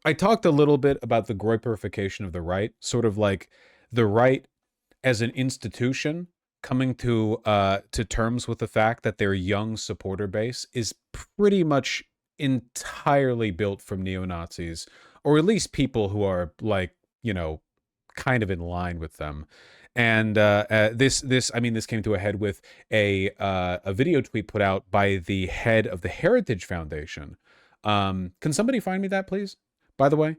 I talked a little bit about the Groyperification of the right, sort of like the right as an institution coming to terms with the fact that their young supporter base is pretty much entirely built from neo-Nazis, or at least people who are like, kind of in line with them. And this came to a head with a video tweet put out by the head of the Heritage Foundation. Can somebody find me that, please? By the way,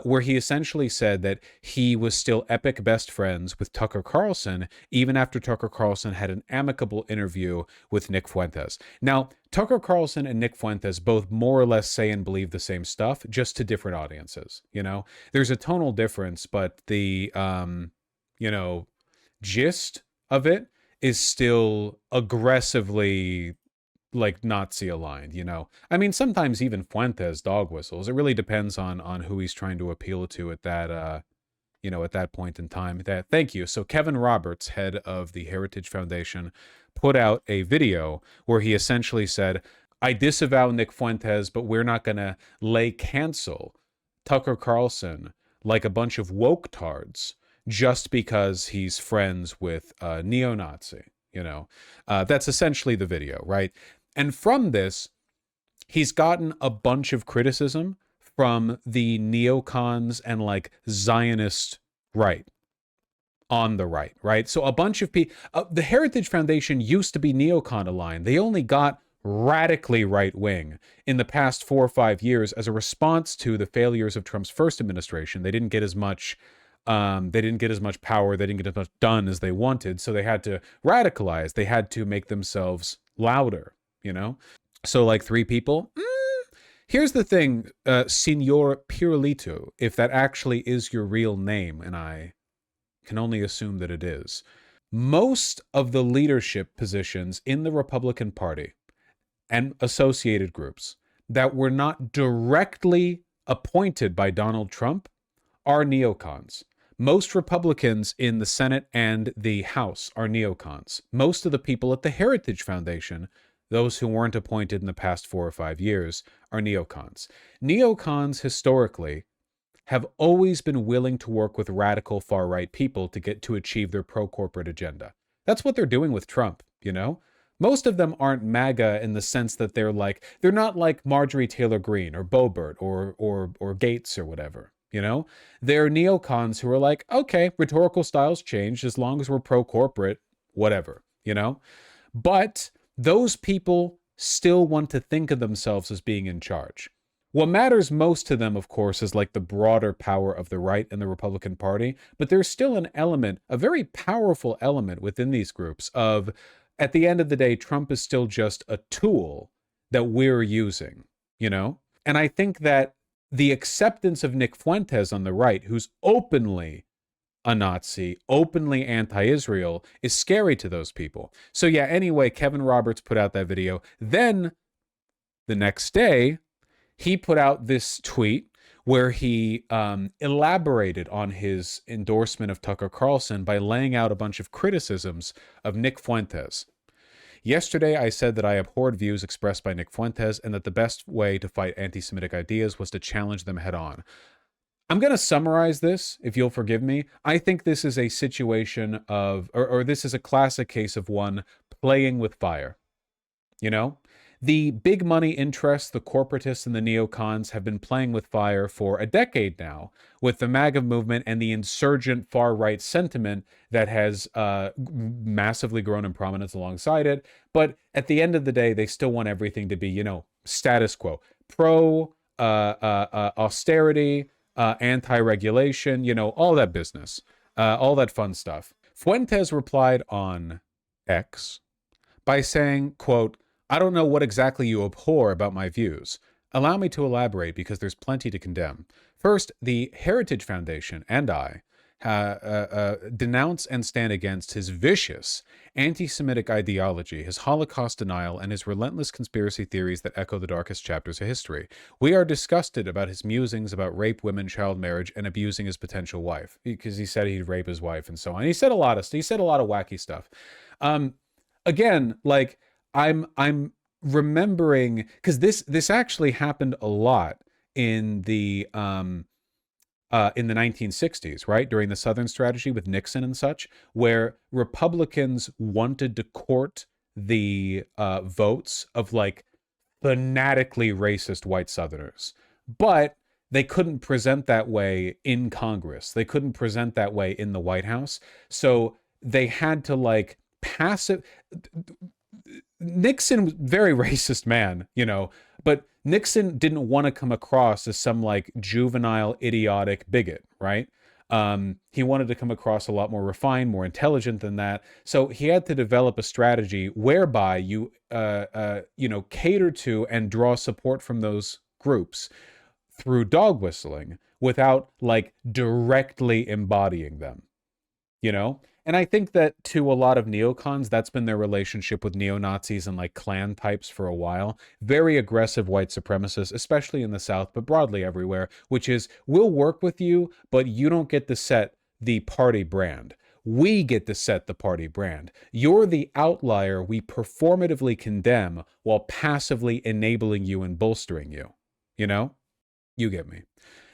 where he essentially said that he was still epic best friends with Tucker Carlson, even after Tucker Carlson had an amicable interview with Nick Fuentes. Now, Tucker Carlson and Nick Fuentes both more or less say and believe the same stuff, just to different audiences. There's a tonal difference, but the gist of it is still aggressively like Nazi aligned, I mean, sometimes even Fuentes dog whistles. It really depends on who he's trying to appeal to at that at that point in time. Thank you. So Kevin Roberts, head of the Heritage Foundation, put out a video where he essentially said, I disavow Nick Fuentes, but we're not going to lay cancel Tucker Carlson like a bunch of woke tards just because he's friends with a neo-Nazi. That's essentially the video, right? And from this, he's gotten a bunch of criticism from the neocons and like Zionist right on the right? So a bunch of people, the Heritage Foundation used to be neocon aligned. They only got radically right-wing in the past 4 or 5 years as a response to the failures of Trump's first administration. They didn't get as much power, they didn't get as much done as they wanted, so they had to radicalize. They had to make themselves louder, So like 3 people. Here's the thing, Signor Pirulito, if that actually is your real name, and I can only assume that it is. Most of the leadership positions in the Republican Party and associated groups that were not directly appointed by Donald Trump are neocons. Most Republicans in the Senate and the House are neocons. Most of the people at the Heritage Foundation, those who weren't appointed in the past 4 or 5 years, are neocons. Neocons historically have always been willing to work with radical far-right people to achieve their pro-corporate agenda. That's what they're doing with Trump, Most of them aren't MAGA in the sense that they're not like Marjorie Taylor Greene or Boebert or Gates or whatever. They're neocons who are like, okay, rhetorical styles change as long as we're pro-corporate, whatever, But those people still want to think of themselves as being in charge. What matters most to them, of course, is like the broader power of the right and the Republican Party, but there's still an element, a very powerful element within these groups of, at the end of the day, Trump is still just a tool that we're using, And I think that the acceptance of Nick Fuentes on the right, who's openly a Nazi, openly anti-Israel, is scary to those people. So yeah, anyway, Kevin Roberts put out that video. Then the next day, he put out this tweet where he elaborated on his endorsement of Tucker Carlson by laying out a bunch of criticisms of Nick Fuentes. Yesterday, I said that I abhorred views expressed by Nick Fuentes and that the best way to fight anti-Semitic ideas was to challenge them head on. I'm going to summarize this, if you'll forgive me. I think this is a situation of, or this is a classic case of one playing with fire. The big money interests, the corporatists and the neocons have been playing with fire for a decade now with the MAGA movement and the insurgent far-right sentiment that has massively grown in prominence alongside it. But at the end of the day, they still want everything to be, status quo. Austerity, anti-regulation, all that business, all that fun stuff. Fuentes replied on X by saying, quote, I don't know what exactly you abhor about my views. Allow me to elaborate because there's plenty to condemn. First, the Heritage Foundation and I denounce and stand against his vicious anti-Semitic ideology, his Holocaust denial, and his relentless conspiracy theories that echo the darkest chapters of history. We are disgusted about his musings about rape, women, child marriage, and abusing his potential wife, because he said he'd rape his wife and so on. He said a lot of wacky stuff. Again, like, I'm remembering, because this actually happened a lot in the 1960s, right? During the Southern strategy with Nixon and such, where Republicans wanted to court the votes of like fanatically racist white Southerners. But they couldn't present that way in Congress. They couldn't present that way in the White House. So they had to like pass it. Nixon was a very racist man, but Nixon didn't want to come across as some like juvenile, idiotic bigot, right? He wanted to come across a lot more refined, more intelligent than that. So he had to develop a strategy whereby you cater to and draw support from those groups through dog whistling without like directly embodying them, you know? And I think that to a lot of neocons, that's been their relationship with neo-Nazis and like Klan types for a while. Very aggressive white supremacists, especially in the South, but broadly everywhere, which is, we'll work with you, but you don't get to set the party brand. We get to set the party brand. You're the outlier we performatively condemn while passively enabling you and bolstering you. You know? You get me.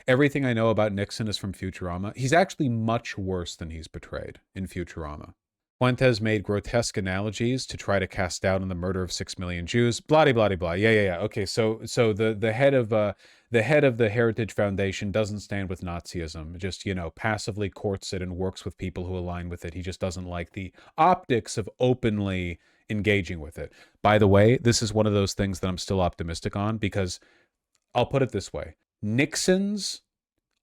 Everything I know about Nixon is from Futurama. He's actually much worse than he's portrayed in Futurama. Fuentes made grotesque analogies to try to cast doubt on the murder of 6 million Jews. Blah blah blah. Yeah. Okay, so the head of the Heritage Foundation doesn't stand with Nazism. Just passively courts it and works with people who align with it. He just doesn't like the optics of openly engaging with it. By the way, this is one of those things that I'm still optimistic on, because I'll put it this way. Nixon's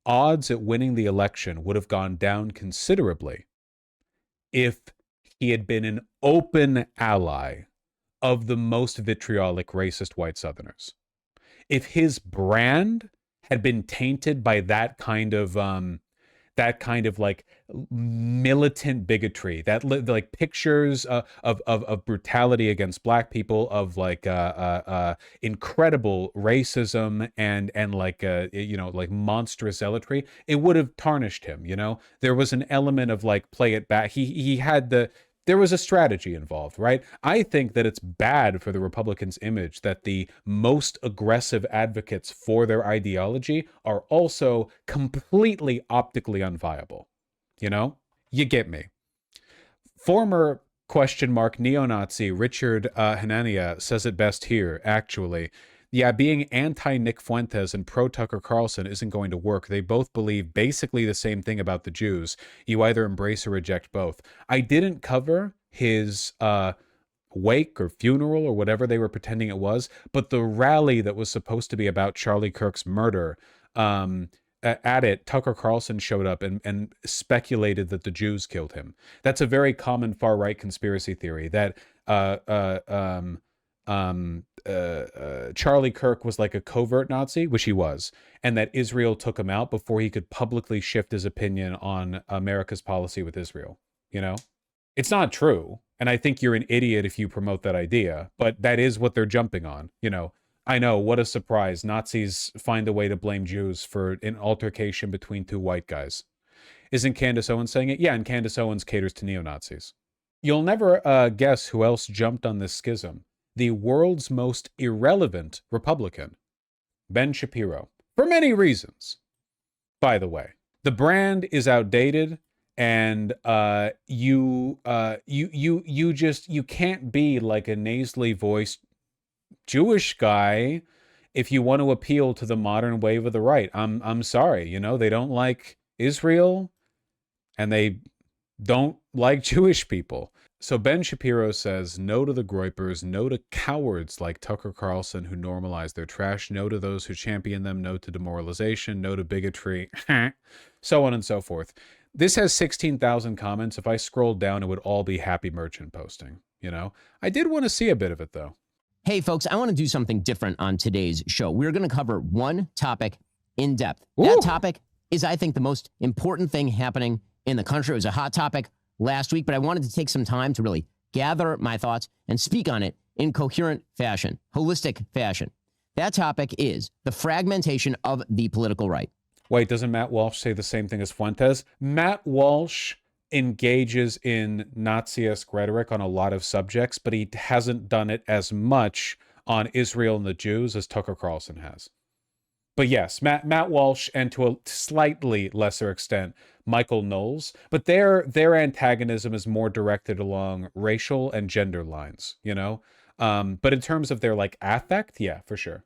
odds at winning the election would have gone down considerably if he had been an open ally of the most vitriolic racist white Southerners. If his brand had been tainted by that kind of like militant bigotry, that like pictures of brutality against black people, of like incredible racism and like like monstrous zealotry, it would have tarnished him. There was an element of like play it back. He had there was a strategy involved, right? I think that it's bad for the Republicans' image that the most aggressive advocates for their ideology are also completely optically unviable. You get me. Former neo-Nazi Richard Hanania says it best here, actually. Yeah, being anti-Nick Fuentes and pro-Tucker Carlson isn't going to work. They both believe basically the same thing about the Jews. You either embrace or reject both. I didn't cover his wake or funeral or whatever they were pretending it was, but the rally that was supposed to be about Charlie Kirk's murder, at it, Tucker Carlson showed up and speculated that the Jews killed him. That's a very common far-right conspiracy theory, that Charlie Kirk was like a covert Nazi, which he was, and that Israel took him out before he could publicly shift his opinion on America's policy with Israel. It's not true, and I think you're an idiot if you promote that idea, but that is what they're jumping on. I know, what a surprise. Nazis find a way to blame Jews for an altercation between two white guys. Isn't Candace Owens saying it? Yeah, and Candace Owens caters to neo-Nazis. You'll never guess who else jumped on this schism. The world's most irrelevant Republican, Ben Shapiro, for many reasons. By the way, the brand is outdated, and you can't be like a nasally voiced Jewish guy if you want to appeal to the modern wave of the right. I'm sorry, they don't like Israel, and they don't like Jewish people. So Ben Shapiro says no to the Gropers, no to cowards like Tucker Carlson who normalize their trash, no to those who champion them, no to demoralization, no to bigotry, so on and so forth. This has 16,000 comments. If I scrolled down, it would all be happy merchant posting. I did want to see a bit of it, though. Hey, folks, I want to do something different on today's show. We're going to cover one topic in depth. Ooh. That topic is, I think, the most important thing happening in the country. It was a hot topic last week, but I wanted to take some time to really gather my thoughts and speak on it in coherent fashion, holistic fashion. That topic is the fragmentation of the political right. Wait, doesn't Matt Walsh say the same thing as Fuentes? Matt Walsh engages in Nazi-esque rhetoric on a lot of subjects, but he hasn't done it as much on Israel and the Jews as Tucker Carlson has. But yes, Matt Walsh, and to a slightly lesser extent, Michael Knowles. But their antagonism is more directed along racial and gender lines, you know? But in terms of their like affect, yeah, for sure.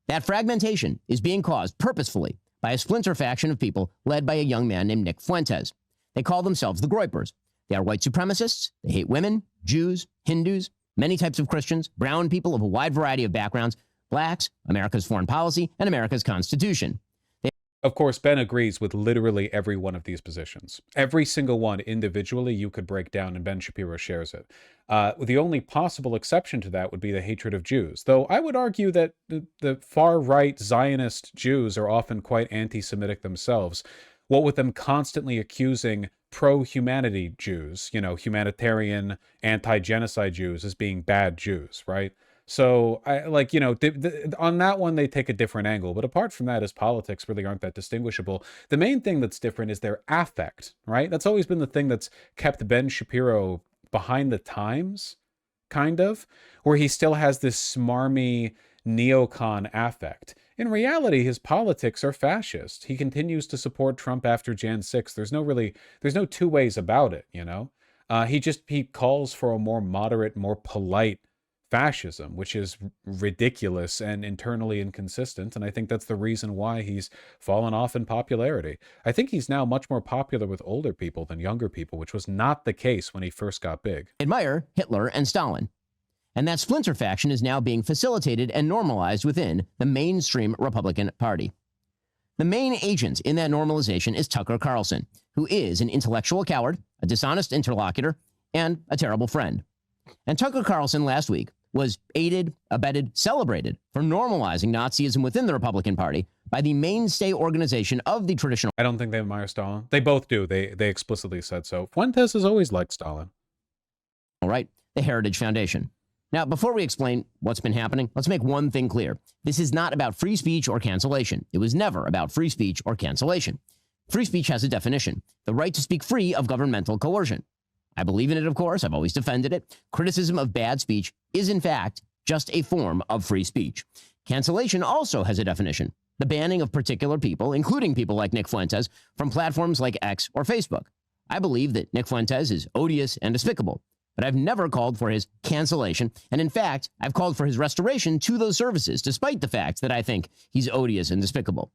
That fragmentation is being caused purposefully by a splinter faction of people led by a young man named Nick Fuentes. They call themselves the Gropers. They are white supremacists. They hate women, Jews, Hindus, many types of Christians, brown people of a wide variety of backgrounds, blacks, America's foreign policy, and America's Constitution. Of course, Ben agrees with literally every one of these positions. Every single one individually you could break down, and Ben Shapiro shares it. The only possible exception to that would be the hatred of Jews, though I would argue that the far-right Zionist Jews are often quite anti-Semitic themselves, what with them constantly accusing pro-humanity Jews, you know, humanitarian, anti-genocide Jews as being bad Jews, right? So, on that one, they take a different angle. But apart from that, his politics really aren't that distinguishable. The main thing that's different is their affect, right? That's always been the thing that's kept Ben Shapiro behind the times, kind of, where he still has this smarmy neocon affect. In reality, his politics are fascist. He continues to support Trump after Jan 6. There's no two ways about it, you know? He calls for a more moderate, more polite fascism, which is ridiculous and internally inconsistent. And I think that's the reason why he's fallen off in popularity. I think he's now much more popular with older people than younger people, which was not the case when he first got big. Admire Hitler and Stalin. And that splinter faction is now being facilitated and normalized within the mainstream Republican Party. The main agent in that normalization is Tucker Carlson, who is an intellectual coward, a dishonest interlocutor, and a terrible friend. And Tucker Carlson last week was aided, abetted, celebrated for normalizing Nazism within the Republican Party by the mainstay organization of the traditional. I don't think they admire Stalin. They both do. They explicitly said so. Fuentes has always liked Stalin. All right, the Heritage Foundation. Now, before we explain what's been happening, let's make one thing clear. This is not about free speech or cancellation. It was never about free speech or cancellation. Free speech has a definition: the right to speak free of governmental coercion. I believe in it, of course. I've always defended it. Criticism of bad speech is, in fact, just a form of free speech. Cancellation also has a definition: the banning of particular people, including people like Nick Fuentes, from platforms like X or Facebook. I believe that Nick Fuentes is odious and despicable, but I've never called for his cancellation, and in fact, I've called for his restoration to those services, despite the fact that I think he's odious and despicable.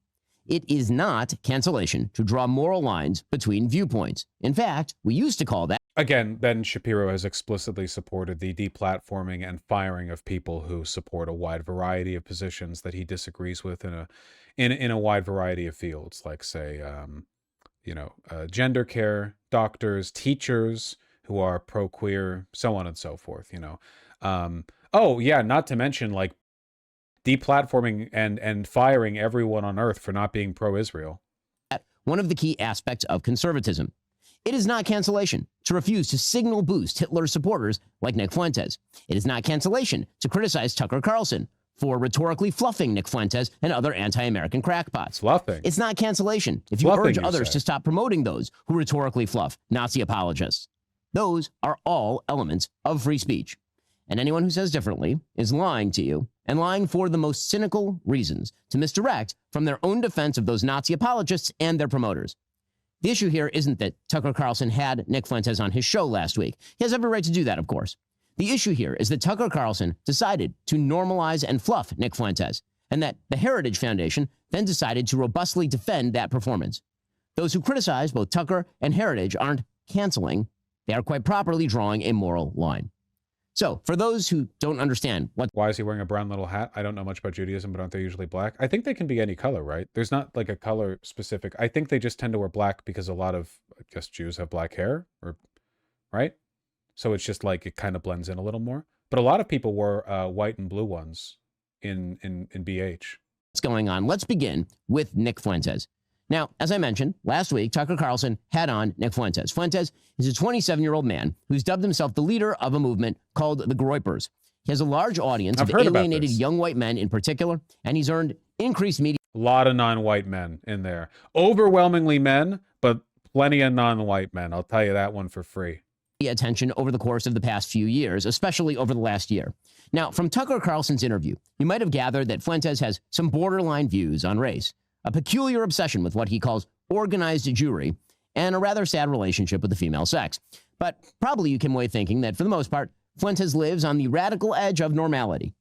It is not cancellation to draw moral lines between viewpoints. In fact, we used to call that. Again, Ben Shapiro has explicitly supported the deplatforming and firing of people who support a wide variety of positions that he disagrees with in a wide variety of fields, like, say, gender care, doctors, teachers who are pro-queer, so on and so forth, you know. Not to mention, like, deplatforming and firing everyone on earth for not being pro-Israel. One of the key aspects of conservatism. It is not cancellation to refuse to signal boost Hitler's supporters like Nick Fuentes. It is not cancellation to criticize Tucker Carlson for rhetorically fluffing Nick Fuentes and other anti-American crackpots. Fluffing? It's not cancellation if you urge others to stop promoting those who rhetorically fluff Nazi apologists. Those are all elements of free speech. And anyone who says differently is lying to you, and lying for the most cynical reasons, to misdirect from their own defense of those Nazi apologists and their promoters. The issue here isn't that Tucker Carlson had Nick Fuentes on his show last week. He has every right to do that, of course. The issue here is that Tucker Carlson decided to normalize and fluff Nick Fuentes, and that the Heritage Foundation then decided to robustly defend that performance. Those who criticize both Tucker and Heritage aren't canceling. They are quite properly drawing a moral line. So, for those who don't understand why is he wearing a brown little hat? I don't know much about Judaism, but aren't they usually black? I think they can be any color, right? There's not like a color specific. I think they just tend to wear black because a lot of, I guess, Jews have black hair, right? So it's just like it kind of blends in a little more. But a lot of people wore white and blue ones in BH. What's going on? Let's begin with Nick Fuentes. Now, as I mentioned, last week, Tucker Carlson had on Nick Fuentes. Fuentes is a 27-year-old man who's dubbed himself the leader of a movement called the Gropers. He has a large audience of alienated young white men in particular, and he's earned increased media. A lot of non-white men in there. Overwhelmingly men, but plenty of non-white men. I'll tell you that one for free. attention over the course of the past few years, especially over the last year. Now, from Tucker Carlson's interview, you might have gathered that Fuentes has some borderline views on race, a peculiar obsession with what he calls organized Jewry, and a rather sad relationship with the female sex. But probably you came away thinking that, for the most part, Fuentes lives on the radical edge of normality.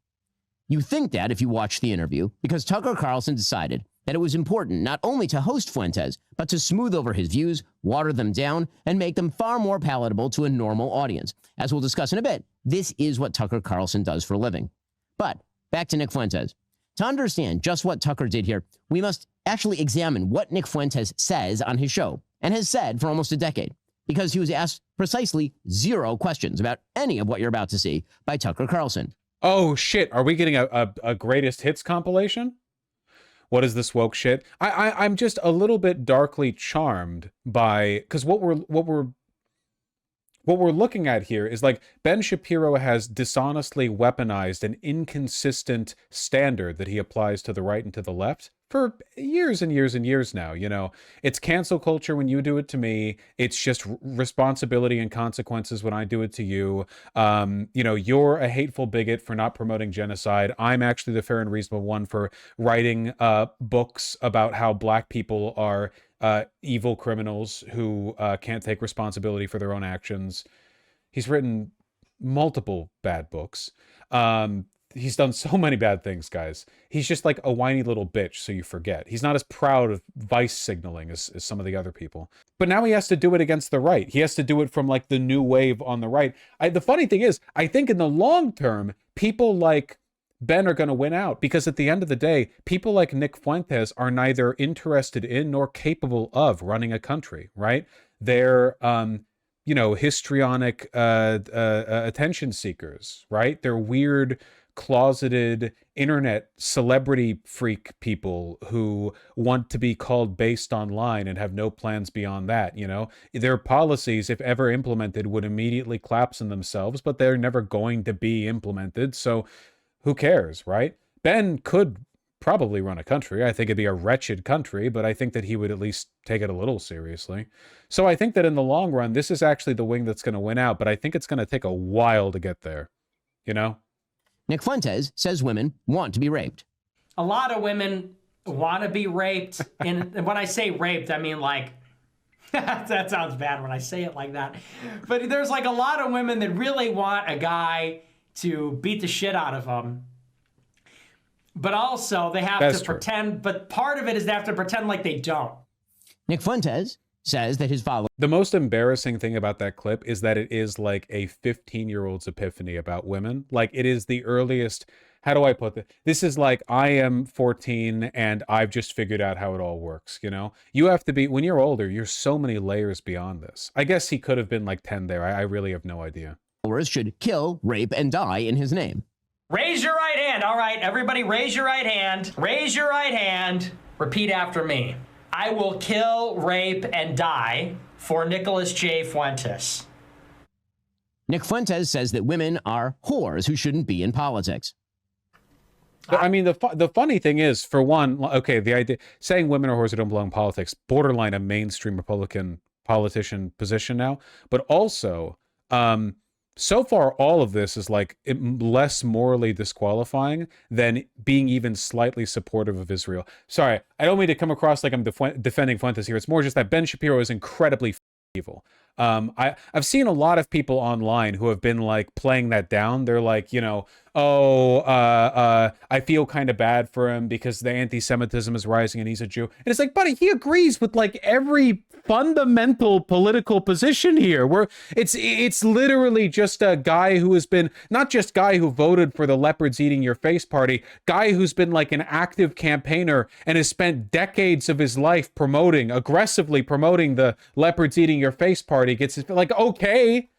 You think that if you watch the interview, because Tucker Carlson decided that it was important not only to host Fuentes, but to smooth over his views, water them down, and make them far more palatable to a normal audience. As we'll discuss in a bit, this is what Tucker Carlson does for a living. But back to Nick Fuentes. To understand just what Tucker did here, we must actually examine what Nick Fuentes says on his show, and has said for almost a decade, because he was asked precisely 0 questions about any of what you're about to see by Tucker Carlson. Oh, shit. Are we getting a greatest hits compilation? What is this woke shit? I'm just a little bit darkly charmed by, because what we're looking at here is like Ben Shapiro has dishonestly weaponized an inconsistent standard that he applies to the right and to the left for years and years and years now. You know, it's cancel culture when you do it to me. It's just responsibility and consequences when I do it to you. You know, you're a hateful bigot for not promoting genocide. I'm actually the fair and reasonable one for writing books about how black people are evil criminals who can't take responsibility for their own actions. He's written multiple bad books. He's done so many bad things, guys. He's just like a whiny little bitch, so you forget. He's not as proud of vice signaling as some of the other people. But now he has to do it against the right. He has to do it from like the new wave on the right. The funny thing is, I think in the long term, people like Ben are going to win out, because at the end of the day, people like Nick Fuentes are neither interested in nor capable of running a country, right? They're, you know, histrionic attention seekers, right? They're weird, closeted internet celebrity freak people who want to be called based online and have no plans beyond that. You know, their policies, if ever implemented, would immediately collapse in themselves, but they're never going to be implemented. So who cares, right? Ben could probably run a country. I think it'd be a wretched country, but I think that he would at least take it a little seriously. So I think that in the long run, this is actually the wing that's going to win out, but I think it's going to take a while to get there, you know? Nick Fuentes says women want to be raped. A lot of women want to be raped. And when I say raped, I mean like, that sounds bad when I say it like that. But there's like a lot of women that really want a guy to beat the shit out of them. But also they have to pretend, but part of it is they have to pretend like they don't. Nick Fuentes says that his followers... The most embarrassing thing about that clip is that it is like a 15-year-old's epiphany about women. Like, it is the earliest, how do I put this? This is like, I am 14 and I've just figured out how it all works, you know? You have to be, when you're older, you're so many layers beyond this. I guess he could have been like 10 there. I really have no idea. Should kill, rape, and die in his name. Raise your right hand. All right, everybody raise your right hand. Raise your right hand. Repeat after me. I will kill, rape, and die for Nicholas J. Fuentes. Nick Fuentes says that women are whores who shouldn't be in politics. I mean, the funny thing is, for one, okay, the idea, saying women are whores who don't belong in politics, borderline a mainstream Republican politician position now, but also, so far, all of this is like less morally disqualifying than being even slightly supportive of Israel. Sorry, I don't mean to come across like I'm defending Fuentes here. It's more just that Ben Shapiro is incredibly evil. I've seen a lot of people online who have been like playing that down. They're like, you know, I feel kind of bad for him because the anti-Semitism is rising and he's a Jew. And it's like, buddy, he agrees with like every fundamental political position here, where it's literally just a guy who has been, not just guy who voted for the leopards eating your face party, guy who's been like an active campaigner and has spent decades of his life aggressively promoting the leopards eating your face party, gets like, okay,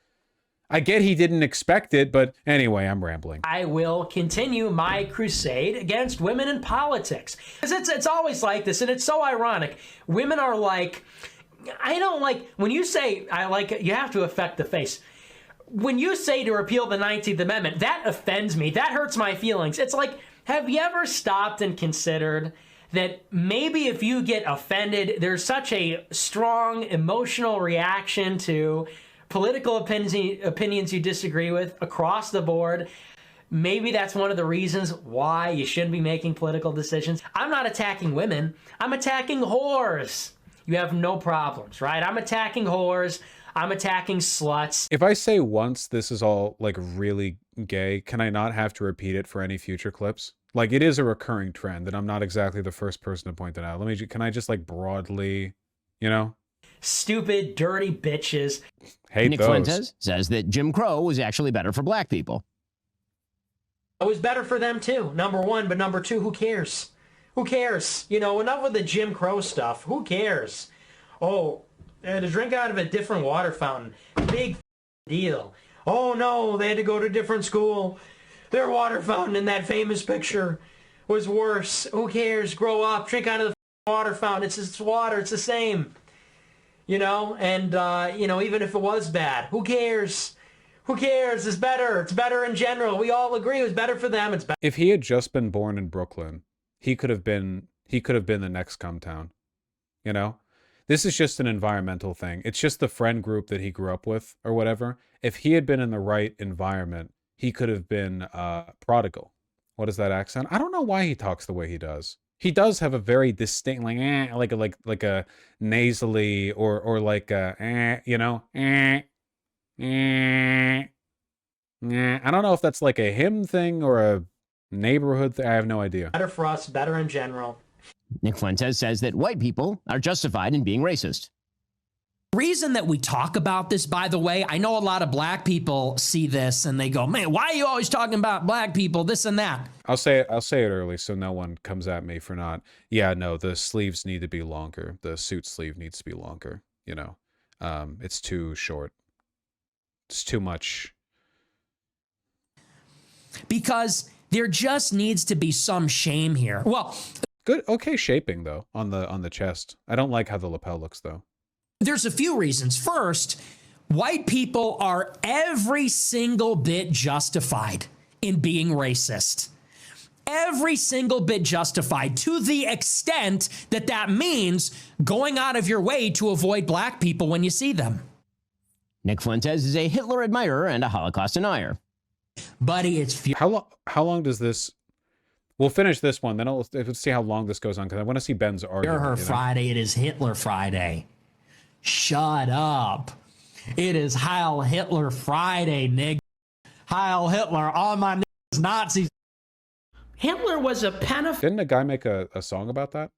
I get he didn't expect it, but anyway, I'm rambling. I will continue my crusade against women in politics. It's always like this, and it's so ironic. Women are like, I don't like, when you say, I like it, you have to affect the face. When you say to repeal the 19th Amendment, that offends me. That hurts my feelings. It's like, have you ever stopped and considered that maybe if you get offended, there's such a strong emotional reaction to political opinions you disagree with across the board. Maybe that's one of the reasons why you shouldn't be making political decisions. I'm not attacking women. I'm attacking whores. You have no problems, right? I'm attacking whores. I'm attacking sluts. If I say once this is all like really gay, can I not have to repeat it for any future clips? Like, it is a recurring trend, and I'm not exactly the first person to point it out. Can I just like broadly, you know? Stupid, dirty bitches. Hate Nick those. Fuentes says that Jim Crow was actually better for black people. It was better for them too, number one, but number two, who cares? Who cares? You know, enough with the Jim Crow stuff. Who cares? Oh, they had to drink out of a different water fountain. Big deal. Oh no, they had to go to a different school. Their water fountain in that famous picture was worse. Who cares? Grow up, drink out of the water fountain. It's water, it's the same. You know, and, you know, even if it was bad, who cares? Who cares? It's better. It's better in general. We all agree it was better for them. It's better. If he had just been born in Brooklyn, he could have been the next come town. You know? This is just an environmental thing. It's just the friend group that he grew up with or whatever. If he had been in the right environment, he could have been prodigal. What is that accent? I don't know why he talks the way he does. He does have a very distinct like a nasally or like a you know. I don't know if that's like a him thing or a neighborhood thing. I have no idea. Better for us, better in general. Nick Fuentes says that white people are justified in being racist. The reason that we talk about this, by the way, I know a lot of black people see this and they go, man, why are you always talking about black people, this and that? I'll say it early so no one comes at me for not. Yeah, no, the sleeves need to be longer. The suit sleeve needs to be longer, you know. It's too short. It's too much. Because there just needs to be some shame here. Well, good, okay shaping though on the chest. I don't like how the lapel looks though. There's a few reasons. First, white people are every single bit justified in being racist. Every single bit justified, to the extent that that means going out of your way to avoid black people when you see them. Nick Fuentes is a Hitler admirer and a Holocaust denier. Buddy, it's how long does this? We'll finish this one, then let's see how long this goes on because I want to see Ben's argument. Her Friday. It is Hitler Friday. Shut up. It is Heil Hitler Friday, nigga. Heil Hitler, all my niggas Nazis. Hitler was a pedophile. Didn't a guy make a song about that?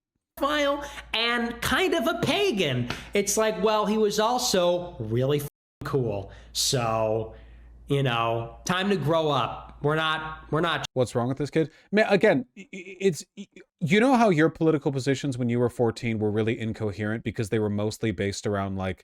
And kind of a pagan. It's like, well, he was also really cool. So, you know, time to grow up. We're not. What's wrong with this kid? Man, again, it's, you know how your political positions when you were 14 were really incoherent because they were mostly based around like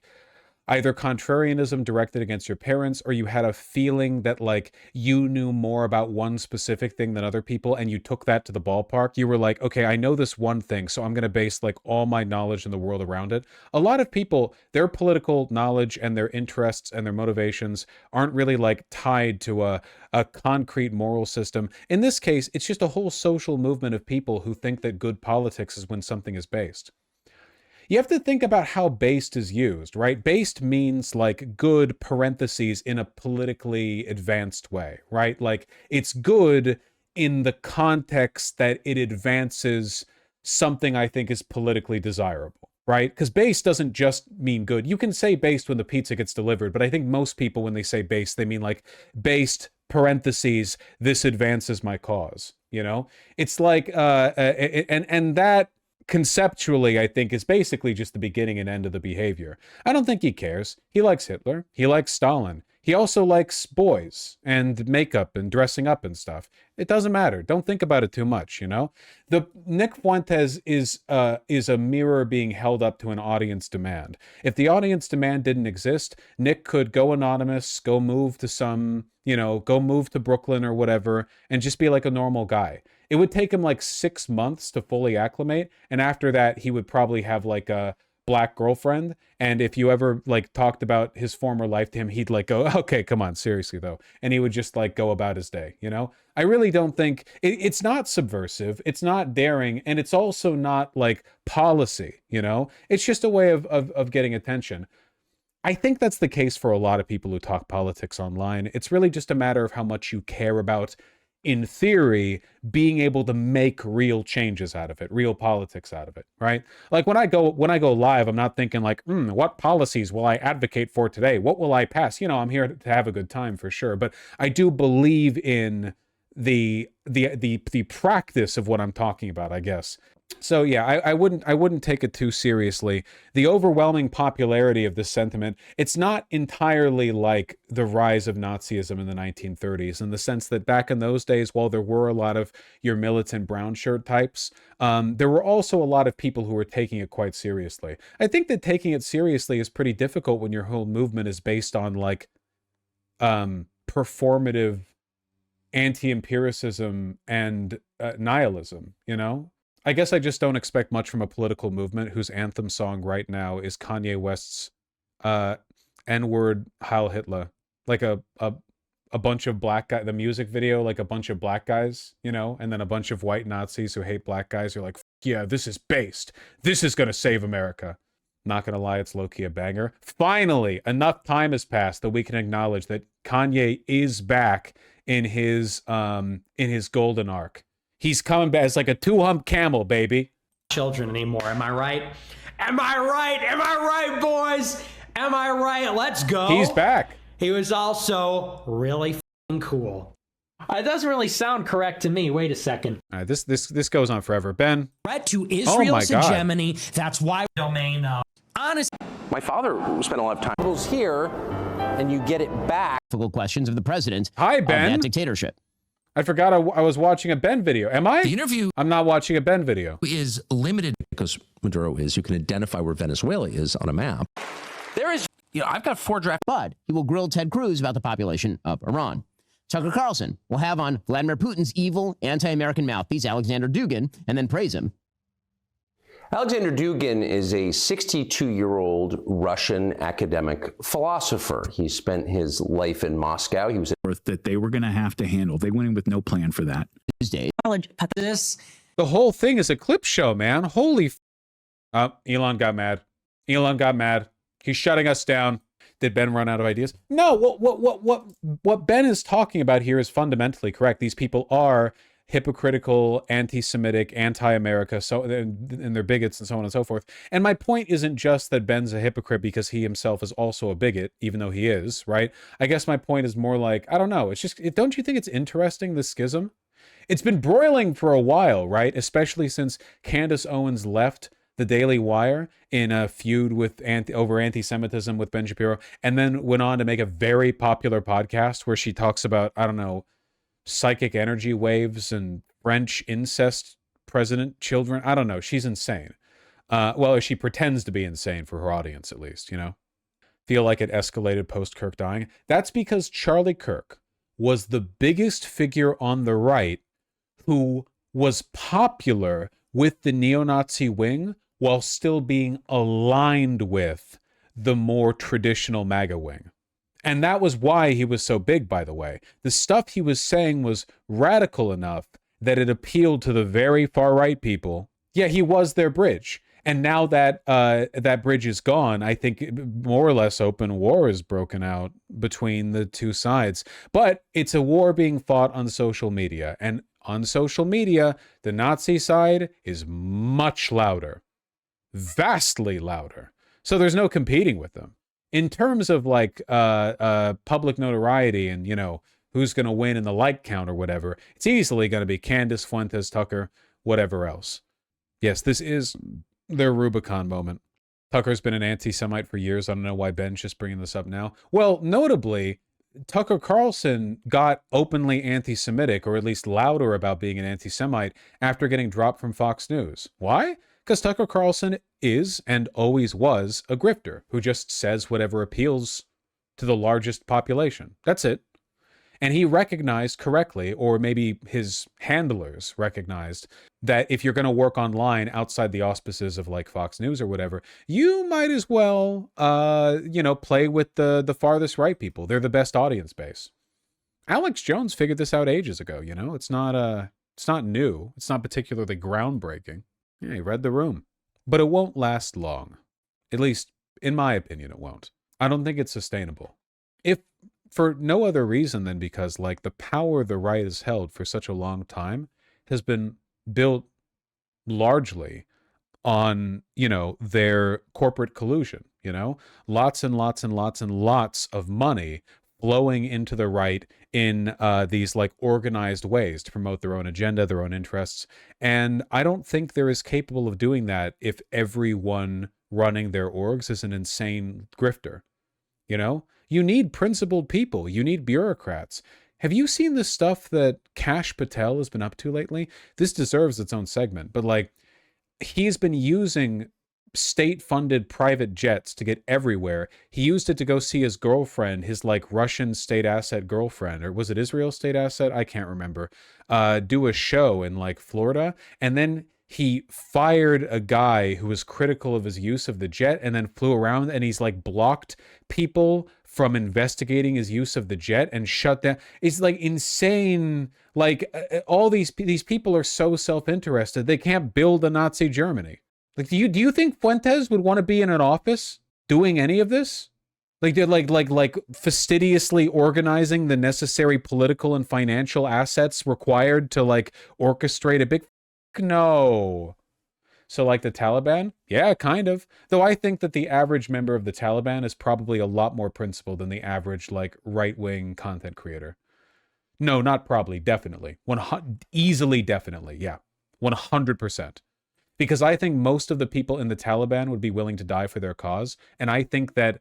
either contrarianism directed against your parents, or you had a feeling that like you knew more about one specific thing than other people and you took that to the ballpark. You were like, okay, I know this one thing, so I'm going to base like all my knowledge in the world around it. A lot of people, their political knowledge and their interests and their motivations aren't really like tied to a concrete moral system. In this case, it's just a whole social movement of people who think that good politics is when something is based. You have to think about how based is used, right? Based means like good parentheses in a politically advanced way, right? Like it's good in the context that it advances something I think is politically desirable, right? Because based doesn't just mean good. You can say based when the pizza gets delivered, but I think most people when they say based, they mean like based parentheses, this advances my cause, you know? It's like, and that, conceptually, I think, is basically just the beginning and end of the behavior. I don't think he cares. He likes Hitler. He likes Stalin. He also likes boys and makeup and dressing up and stuff. It doesn't matter. Don't think about it too much, you know? The Nick Fuentes is a mirror being held up to an audience demand. If the audience demand didn't exist, Nick could go anonymous, go move to some, you know, go move to Brooklyn or whatever, and just be like a normal guy. It would take him like 6 months to fully acclimate, and after that, he would probably have like a black girlfriend, and if you ever like talked about his former life to him, he'd like go, okay, come on, seriously though, and he would just like go about his day, you know? I really don't think, it's not subversive, it's not daring, and it's also not like policy, you know? It's just a way of getting attention. I think that's the case for a lot of people who talk politics online. It's really just a matter of how much you care about, in theory, being able to make real changes out of it, real politics out of it, right? Like when I go live, I'm not thinking like, what policies will I advocate for today? What will I pass? You know, I'm here to have a good time for sure, but I do believe in the practice of what I'm talking about, I guess. So yeah, I wouldn't take it too seriously. The overwhelming popularity of this sentiment, it's not entirely like the rise of Nazism in the 1930s, in the sense that back in those days, while there were a lot of your militant brown shirt types, there were also a lot of people who were taking it quite seriously. I think that taking it seriously is pretty difficult when your whole movement is based on like performative anti-empiricism and nihilism, you know? I guess I just don't expect much from a political movement whose anthem song right now is Kanye West's N-word Heil Hitler. Like a bunch of black guys, the music video, like a bunch of black guys, you know, and then a bunch of white Nazis who hate black guys who are like, yeah, this is based. This is going to save America. Not going to lie, it's low-key a banger. Finally, enough time has passed that we can acknowledge that Kanye is back in his golden arc. He's coming back. It's like a 2-hump camel, baby. Children anymore. Am I right? Am I right? Am I right, boys? Am I right? Let's go. He's back. He was also really f***ing cool. It doesn't really sound correct to me. Wait a second. All right, this goes on forever. Ben. Threat to Israel's hegemony. God. That's why domain. Honest. My father spent a lot of time. It's here, and you get it back. Difficult questions of the president. Hi, Ben. Of that dictatorship. I forgot I was watching a Ben video. Am I? The interview I'm not watching a Ben video. is limited because Maduro is. You can identify where Venezuela is on a map. There is, I've got 4 draft. But he will grill Ted Cruz about the population of Iran. Tucker Carlson will have on Vladimir Putin's evil anti-American mouthpiece, Alexander Dugin, and then praise him. Alexander Dugin is a 62-year-old Russian academic philosopher. He spent his life in Moscow. He was that they were going to have to handle. They went in with no plan for that. Tuesday. This. The whole thing is a clip show, man. Holy Elon got mad. Elon got mad. He's shutting us down. Did Ben run out of ideas? No, what Ben is talking about here is fundamentally correct. These people are hypocritical, anti-Semitic, anti-America, so and they're bigots and so on and so forth. And my point isn't just that Ben's a hypocrite because he himself is also a bigot, even though he is, right? I guess my point is more like, I don't know, it's just, don't you think it's interesting, the schism? It's been broiling for a while, right? Especially since Candace Owens left the Daily Wire in a feud with over anti-Semitism with Ben Shapiro, and then went on to make a very popular podcast where she talks about, I don't know, psychic energy waves and French incest president children. I don't know. She's insane. Well, she pretends to be insane for her audience, at least, you know? Feel like it escalated post-Kirk dying. That's because Charlie Kirk was the biggest figure on the right who was popular with the neo-Nazi wing while still being aligned with the more traditional MAGA wing. And that was why he was so big, by the way. The stuff he was saying was radical enough that it appealed to the very far-right people. Yeah, he was their bridge. And now that that bridge is gone, I think more or less open war is broken out between the two sides. But it's a war being fought on social media. And on social media, the Nazi side is much louder. Vastly louder. So there's no competing with them. In terms of like public notoriety and, you know, who's going to win in the like count or whatever, it's easily going to be Candace, Fuentes, Tucker, whatever else. Yes, this is their Rubicon moment. Tucker's been an anti-Semite for years. I don't know why Ben's just bringing this up now. Well, notably, Tucker Carlson got openly anti-Semitic, or at least louder about being an anti-Semite, after getting dropped from Fox News. Why? Because Tucker Carlson is, and always was, a grifter who just says whatever appeals to the largest population. That's it. And he recognized correctly, or maybe his handlers recognized, that if you're going to work online outside the auspices of like Fox News or whatever, you might as well, you know, play with the farthest right people. They're the best audience base. Alex Jones figured this out ages ago, you know? It's not new. It's not particularly groundbreaking. Yeah, he read the room. But it won't last long. At least, in my opinion, it won't. I don't think it's sustainable. If for no other reason than because like the power the right has held for such a long time has been built largely on, their corporate collusion, lots and lots and lots and lots of money flowing into the right in these like organized ways to promote their own agenda, their own interests. And I don't think they're as capable of doing that if everyone running their orgs is an insane grifter. You need principled people. You need bureaucrats. Have you seen the stuff that Kash Patel has been up to lately? This deserves its own segment, but like, he's been using state-funded private jets to get everywhere. He used it to go see his girlfriend, his like Russian state asset girlfriend, or was it Israel state asset? I can't remember. Do a show in like Florida, and then he fired a guy who was critical of his use of the jet, and then flew around, and he's like blocked people from investigating his use of the jet and shut down. It's like insane. Like all these people are so self-interested they can't build a Nazi Germany. Like, do you think Fuentes would want to be in an office doing any of this? Like they're like fastidiously organizing the necessary political and financial assets required to like orchestrate a big no. So like the Taliban? Yeah, kind of. Though I think that the average member of the Taliban is probably a lot more principled than the average like right-wing content creator. No, not probably, definitely. Easily, definitely, yeah. 100%. Because I think most of the people in the Taliban would be willing to die for their cause. And I think that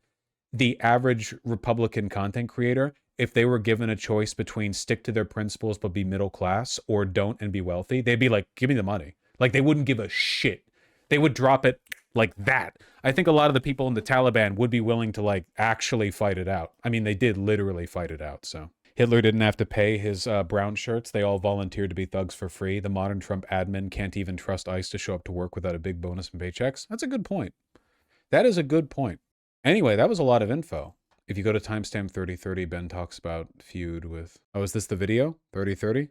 the average Republican content creator, if they were given a choice between stick to their principles but be middle class or don't and be wealthy, they'd be like, give me the money. Like, they wouldn't give a shit. They would drop it like that. I think a lot of the people in the Taliban would be willing to like actually fight it out. I mean, they did literally fight it out, so. Hitler didn't have to pay his brown shirts. They all volunteered to be thugs for free. The modern Trump admin can't even trust ICE to show up to work without a big bonus and paychecks. That's a good point. That is a good point. Anyway, that was a lot of info. If you go to timestamp 3030, Ben talks about feud with... Oh, is this the video? 3030?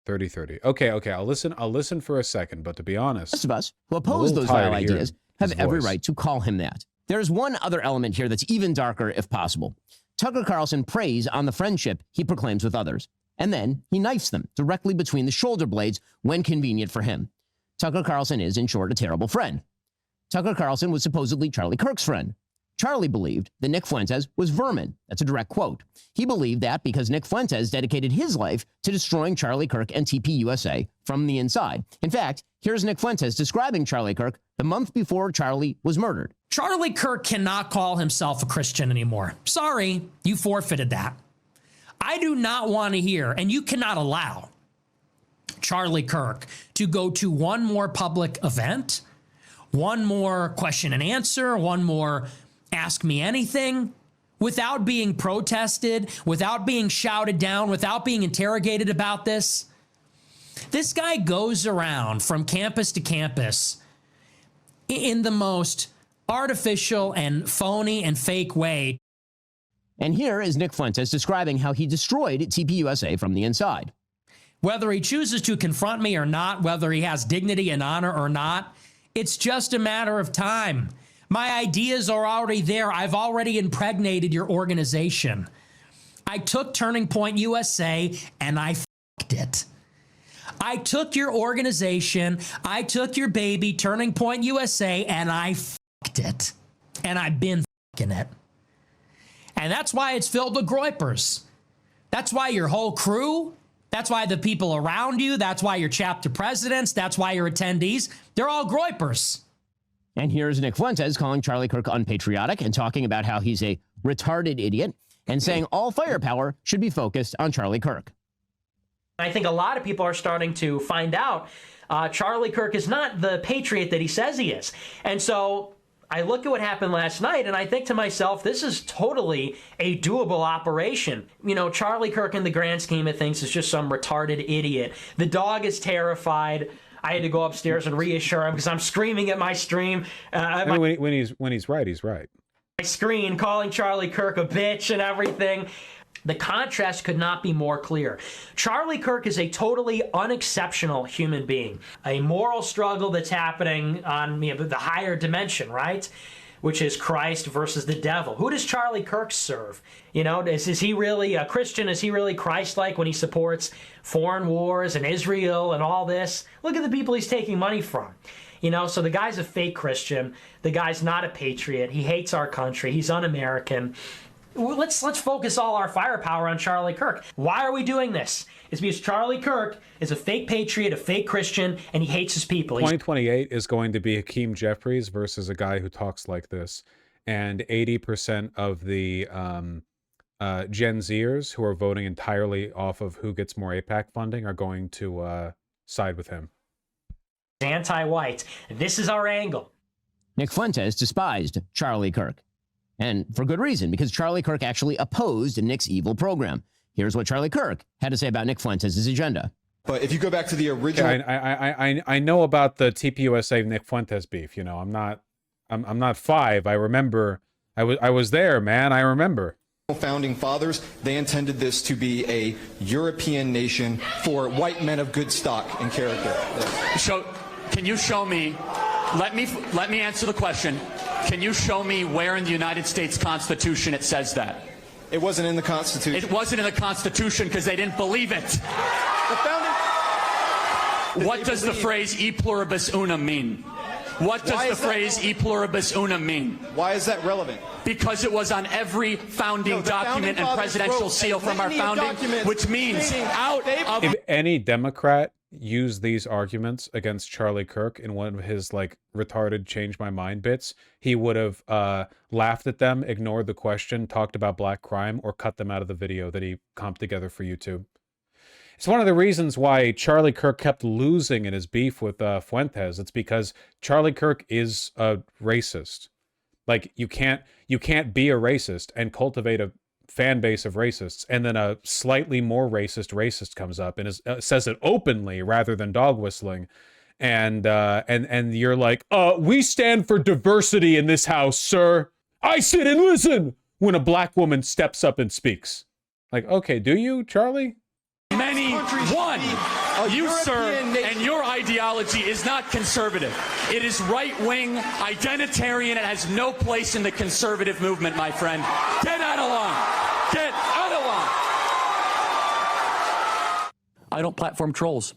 3030. Okay. I'll listen for a second, but to be honest... Most of us who oppose those vile ideas have every right to call him that. There's one other element here that's even darker if possible. Tucker Carlson preys on the friendship he proclaims with others, and then he knifes them directly between the shoulder blades when convenient for him. Tucker Carlson is, in short, a terrible friend. Tucker Carlson was supposedly Charlie Kirk's friend. Charlie believed that Nick Fuentes was vermin. That's a direct quote. He believed that because Nick Fuentes dedicated his life to destroying Charlie Kirk and TPUSA from the inside. In fact, here's Nick Fuentes describing Charlie Kirk the month before Charlie was murdered. Charlie Kirk cannot call himself a Christian anymore. Sorry, you forfeited that. I do not want to hear, and you cannot allow Charlie Kirk to go to one more public event, one more question and answer, one more ask me anything, without being protested, without being shouted down, without being interrogated about this. This guy goes around from campus to campus in the most artificial and phony and fake way. And here is Nick Fuentes describing how he destroyed TPUSA from the inside. Whether he chooses to confront me or not, whether he has dignity and honor or not, it's just a matter of time. My ideas are already there. I've already impregnated your organization. I took Turning Point USA and I f***ed it. I took your organization, I took your baby, Turning Point USA, and I f***ed it. And I've been f***ing it. And that's why it's filled with Gropers. That's why your whole crew, that's why the people around you, that's why your chapter presidents, that's why your attendees, they're all Gropers. And here's Nick Fuentes calling Charlie Kirk unpatriotic and talking about how he's a retarded idiot and saying all firepower should be focused on Charlie Kirk. I think a lot of people are starting to find out Charlie Kirk is not the patriot that he says he is. And so I look at what happened last night and I think to myself, this is totally a doable operation. You know, Charlie Kirk in the grand scheme of things is just some retarded idiot. The dog is terrified. I had to go upstairs and reassure him because I'm screaming at my stream. When he's right, he's right. My screen calling Charlie Kirk a bitch and everything. The contrast could not be more clear. Charlie Kirk is a totally unexceptional human being. A moral struggle that's happening on the higher dimension, right? which is Christ versus the devil. Who does Charlie Kirk serve? You know, is he really a Christian? Is he really Christ-like when he supports foreign wars and Israel and all this? Look at the people he's taking money from. You know, so the guy's a fake Christian. The guy's not a patriot. He hates our country. He's un-American. Let's focus all our firepower on Charlie Kirk. Why are we doing this? It's because Charlie Kirk is a fake patriot, a fake Christian, and he hates his people. 2028 is going to be Hakeem Jeffries versus a guy who talks like this. And 80% of the Gen Zers who are voting entirely off of who gets more AIPAC funding are going to side with him. Anti-white. This is our angle. Nick Fuentes despised Charlie Kirk. And for good reason, because Charlie Kirk actually opposed Nick's evil program. Here's what Charlie Kirk had to say about Nick Fuentes' agenda. But if you go back to the original... Yeah, I know about the TPUSA Nick Fuentes beef. You know, I'm not five. I remember. I was there, man. I remember. Founding fathers, they intended this to be a European nation for white men of good stock and character. Can you show me? Let me answer the question. Can you show me where in the United States Constitution it says that? It wasn't in the Constitution. It wasn't in the Constitution because they didn't believe it. The founding... What does the phrase e pluribus unum mean? What does the phrase e pluribus unum mean? Why is that relevant? Because it was on every founding document and presidential seal from our founding, which means out of... If any Democrat used these arguments against Charlie Kirk in one of his like retarded change my mind bits, he would have laughed at them, ignored the question, talked about black crime, or cut them out of the video that he comped together for YouTube. It's one of the reasons why Charlie Kirk kept losing in his beef with Fuentes. It's because Charlie Kirk is a racist. Like, you can't be a racist and cultivate a fan base of racists, and then a slightly more racist comes up and says it openly rather than dog whistling, and you're like, we stand for diversity in this house, sir. I sit and listen when a black woman steps up and speaks. Like, okay, do you, Charlie? You, sir, and your ideology is not conservative. It is right-wing, identitarian. It has no place in the conservative movement, my friend. Get out of line. Get out of line. I don't platform trolls,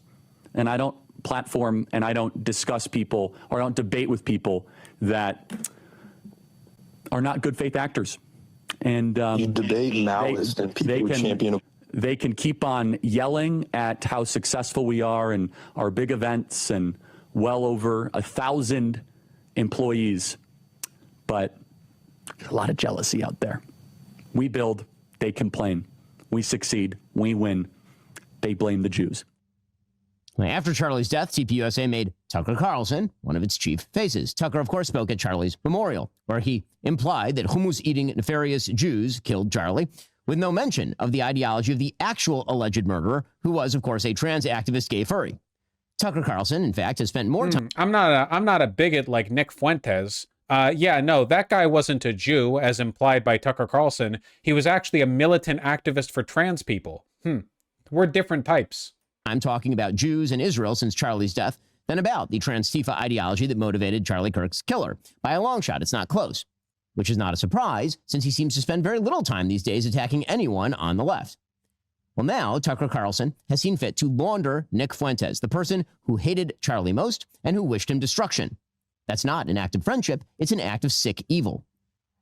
and I don't platform and I don't discuss people or I don't debate with people that are not good faith actors. And you debate Maoists and people who champion. They can keep on yelling at how successful we are and our big events and well over 1,000 employees, but there's a lot of jealousy out there. We build, they complain. We succeed, we win. They blame the Jews. After Charlie's death, TPUSA made Tucker Carlson one of its chief faces. Tucker, of course, spoke at Charlie's memorial, where he implied that hummus-eating nefarious Jews killed Charlie, with no mention of the ideology of the actual alleged murderer, who was, of course, a trans activist gay furry. Tucker Carlson, in fact, has spent more time... I'm not a bigot like Nick Fuentes. Yeah, no, that guy wasn't a Jew, as implied by Tucker Carlson. He was actually a militant activist for trans people. We're different types. I'm talking about Jews and Israel since Charlie's death than about the Trans-Tifa ideology that motivated Charlie Kirk's killer. By a long shot, it's not close. Which is not a surprise, since he seems to spend very little time these days attacking anyone on the left. Well, now Tucker Carlson has seen fit to launder Nick Fuentes, the person who hated Charlie most and who wished him destruction. That's not an act of friendship, it's an act of sick evil.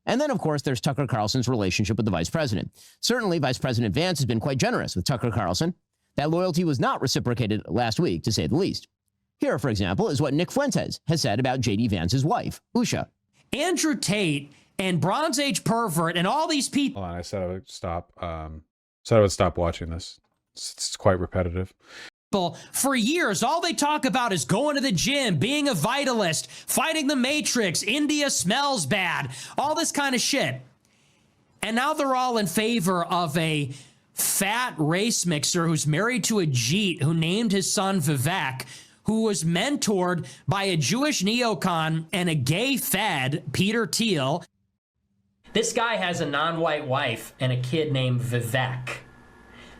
And then, of course, there's Tucker Carlson's relationship with the vice president. Certainly, Vice President Vance has been quite generous with Tucker Carlson. That loyalty was not reciprocated last week, to say the least. Here, for example, is what Nick Fuentes has said about J.D. Vance's wife, Usha. Andrew Tate and Bronze Age pervert and all these people. Hold on, I said I would stop. Said I would stop watching this. It's quite repetitive. For years, all they talk about is going to the gym, being a vitalist, fighting the Matrix, India smells bad, all this kind of shit. And now they're all in favor of a fat race mixer who's married to a Jeet who named his son Vivek, who was mentored by a Jewish neocon and a gay fed, Peter Thiel. This guy has a non-white wife and a kid named Vivek.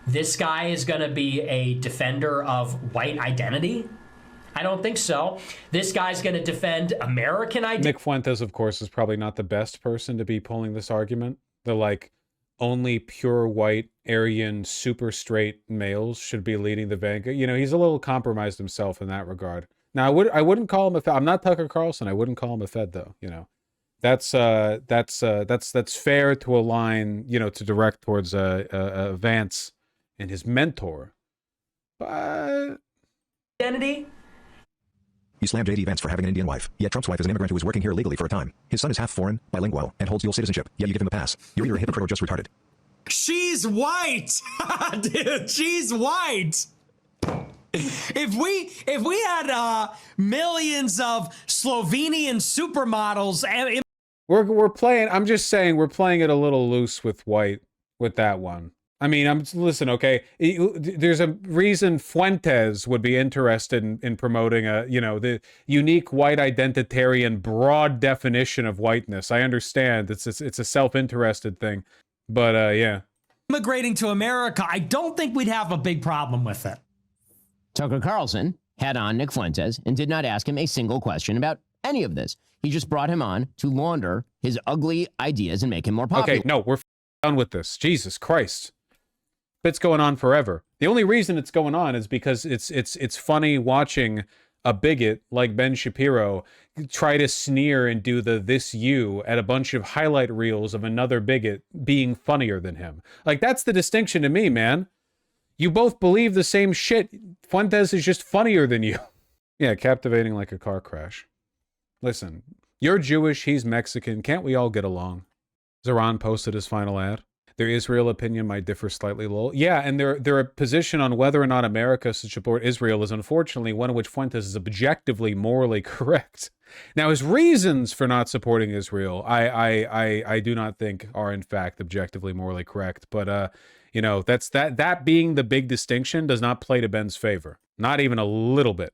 This guy is going to be a defender of white identity? I don't think so. This guy's going to defend American identity. Nick Fuentes, of course, is probably not the best person to be pulling this argument. The like only pure white Aryan super straight males should be leading the vanguard. You know, he's a little compromised himself in that regard. Now, I wouldn't call him a Fed. I'm not Tucker Carlson. I wouldn't call him a Fed, though. You know, that's fair to align. You know, to direct towards Vance and his mentor. But Identity. You slammed J.D. Vance for having an Indian wife, yet Trump's wife is an immigrant who was working here illegally for a time. His son is half foreign, bilingual, and holds dual citizenship, yet you give him a pass. You're either a hypocrite or just retarded. She's white. Dude, she's white. If we had millions of Slovenian supermodels, we're playing. I'm just saying we're playing it a little loose with white with that one. I mean, listen, okay. There's a reason Fuentes would be interested in promoting the unique white identitarian broad definition of whiteness. I understand it's a self-interested thing, but yeah. Immigrating to America, I don't think we'd have a big problem with it. Tucker Carlson had on Nick Fuentes and did not ask him a single question about any of this. He just brought him on to launder his ugly ideas and make him more popular. Okay, no, we're done with this. Jesus Christ. It's going on forever. The only reason it's going on is because it's funny watching a bigot like Ben Shapiro try to sneer and do this you at a bunch of highlight reels of another bigot being funnier than him. Like, that's the distinction to me, man. You both believe the same shit. Fuentes is just funnier than you. Yeah, captivating like a car crash. Listen, you're Jewish, he's Mexican. Can't we all get along? Zaran posted his final ad. Their Israel opinion might differ slightly, lol. Yeah, and their position on whether or not America should support Israel is unfortunately one in which Fuentes is objectively morally correct. Now, his reasons for not supporting Israel, I do not think are in fact objectively morally correct. But you know, that being the big distinction does not play to Ben's favor. Not even a little bit.